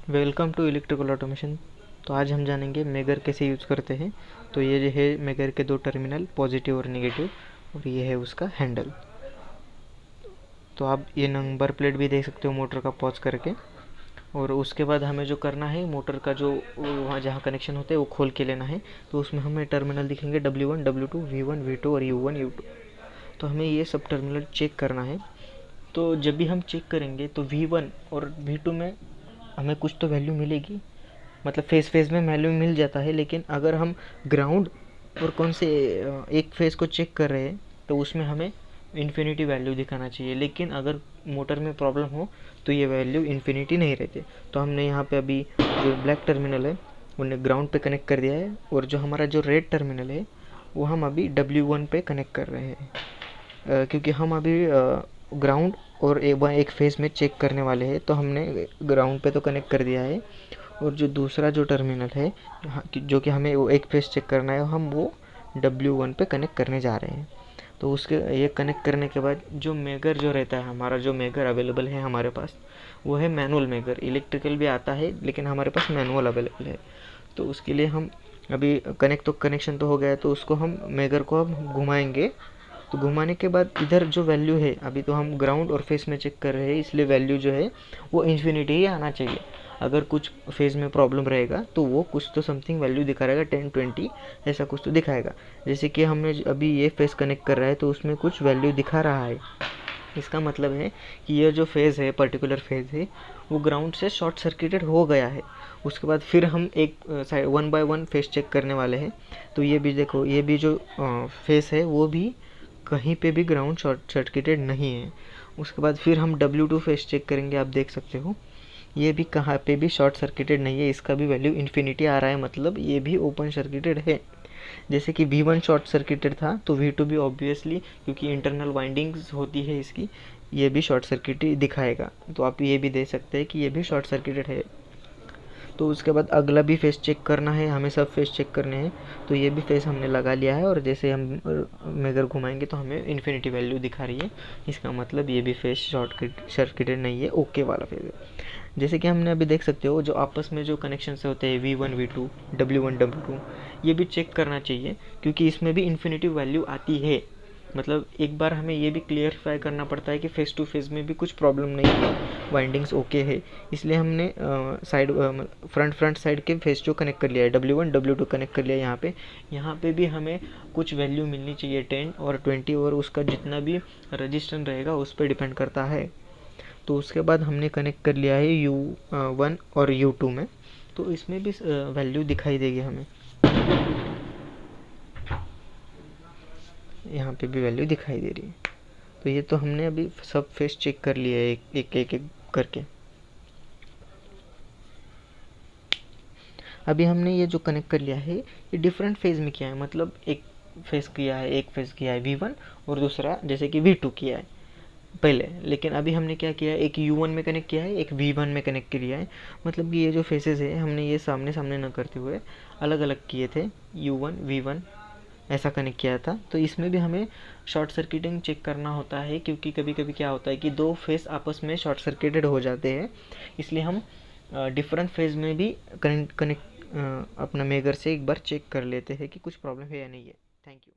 Welcome to electrical automation. तो आज हम जानेंगे मेगर कैसे यूज़ करते हैं। तो ये जो है मेगर के दो टर्मिनल, पॉजिटिव और नेगेटिव, और ये है उसका हैंडल। तो आप ये नंबर प्लेट भी देख सकते हो मोटर का पॉज करके। और उसके बाद हमें जो करना है, मोटर का जो वहाँ जहाँ कनेक्शन होते हैं वो खोल के लेना है। तो उसमें हमें टर्मिनल दिखेंगे W1, W2, V1, V2 और U1, U2। तो हमें ये सब टर्मिनल चेक करना है। तो जब भी हम चेक करेंगे तो V1 और V2 में हमें कुछ तो वैल्यू मिलेगी, मतलब फेस फेस में वैल्यू मिल जाता है। लेकिन अगर हम ग्राउंड और कौन से एक फेस को चेक कर रहे हैं तो उसमें हमें इन्फिनिटी वैल्यू दिखाना चाहिए। लेकिन अगर मोटर में प्रॉब्लम हो तो ये वैल्यू इन्फिनिटी नहीं रहती। तो हमने यहाँ पे अभी जो ब्लैक टर्मिनल है उन्हें ग्राउंड पे कनेक्ट कर दिया है, और जो हमारा जो रेड टर्मिनल है वो हम अभी W1 पे कनेक्ट कर रहे हैं, क्योंकि हम अभी ग्राउंड और एक फेस में चेक करने वाले हैं। तो हमने ग्राउंड पे तो कनेक्ट कर दिया है, और जो दूसरा जो टर्मिनल है जो कि हमें वो एक फेस चेक करना है, हम वो W1 पे कनेक्ट करने जा रहे हैं। तो उसके ये कनेक्ट करने के बाद जो मेगर जो रहता है, हमारा जो मेगर अवेलेबल है हमारे पास, वो है मैनुअल मेगर। इलेक्ट्रिकल भी आता है लेकिन हमारे पास मैनुअल अवेलेबल है। तो उसके लिए हम अभी कनेक्शन तो हो गया है, तो उसको हम मेगर को हम घुमाएंगे। तो घुमाने के बाद इधर जो वैल्यू है, अभी तो हम ग्राउंड और फेस में चेक कर रहे हैं, इसलिए वैल्यू जो है वो इन्फिनिटी ही आना चाहिए। अगर कुछ फेज में प्रॉब्लम रहेगा तो वो कुछ तो समथिंग वैल्यू दिखा रहेगा, 10, 20 ऐसा कुछ तो दिखाएगा। जैसे कि हमने अभी ये फेस कनेक्ट कर रहा है तो उसमें कुछ वैल्यू दिखा रहा है। इसका मतलब है कि ये जो फेज़ है, पर्टिकुलर फेज़ है, वो ग्राउंड से शॉर्ट सर्किटेड हो गया है। उसके बाद फिर हम एक साइड 1 बाय 1 फेस चेक करने वाले हैं। तो ये भी देखो, ये भी जो फेस है वो भी कहीं पे भी ग्राउंड शॉर्ट सर्किटेड नहीं है। उसके बाद फिर हम W2 फेस चेक करेंगे। आप देख सकते हो ये भी कहाँ पे भी शॉर्ट सर्किटेड नहीं है, इसका भी वैल्यू इन्फिनिटी आ रहा है, मतलब ये भी ओपन सर्किटेड है। जैसे कि V1 शॉर्ट सर्किटेड था तो V2 भी ऑब्वियसली, क्योंकि इंटरनल वाइंडिंग्स होती है इसकी, ये भी शॉर्ट सर्किट ही दिखाएगा। तो आप ये भी दे सकते हैं कि ये भी शॉर्ट सर्किटेड है। तो उसके बाद अगला भी फेस चेक करना है, हमें सब फेस चेक करने हैं। तो ये भी फेस हमने लगा लिया है, और जैसे हम मेगर घुमाएंगे तो हमें इन्फिनिटी वैल्यू दिखा रही है। इसका मतलब ये भी फेस शॉर्ट सर्किटेड नहीं है, ओके वाला फेस है। जैसे कि हमने अभी देख सकते हो जो आपस में जो कनेक्शन से होते हैं V1, V2, W1, W2, ये भी चेक करना चाहिए, क्योंकि इसमें भी इन्फिनिटी वैल्यू आती है। मतलब एक बार हमें ये भी क्लियरिफाई करना पड़ता है कि फेस टू फेस में भी कुछ प्रॉब्लम नहीं है, वाइंडिंग्स ओके है। इसलिए हमने साइड फ्रंट साइड के फेस जो कनेक्ट कर लिया है, W1, W2 कनेक्ट कर लिया है। यहाँ पे भी हमें कुछ वैल्यू मिलनी चाहिए, 10 और 20, और उसका जितना भी रजिस्टेंस रहेगा उस पर डिपेंड करता है। तो उसके बाद हमने कनेक्ट कर लिया है U1 और U2 में। तो इसमें भी वैल्यू दिखाई देगी हमें, यहाँ पे भी वैल्यू दिखाई दे रही है। तो ये तो हमने अभी सब फेस चेक कर लिया है एक करके। अभी हमने ये जो कनेक्ट कर लिया है ये डिफरेंट फेज में किया है, मतलब एक फेस किया है V1, और दूसरा जैसे कि V2 किया है पहले। लेकिन अभी हमने क्या किया है, एक U1 में कनेक्ट किया है, एक V1 में कनेक्ट किया है। मतलब कि ये जो फेसेस है हमने ये सामने सामने न करते हुए अलग अलग किए थे, U1, V1 ऐसा कनेक्ट किया था। तो इसमें भी हमें शॉर्ट सर्किटिंग चेक करना होता है, क्योंकि कभी कभी क्या होता है कि दो फेस आपस में शॉर्ट सर्किटेड हो जाते हैं। इसलिए हम डिफरेंट फेज में भी कनेक्ट अपना मेगर से एक बार चेक कर लेते हैं कि कुछ प्रॉब्लम है या नहीं है। Thank you.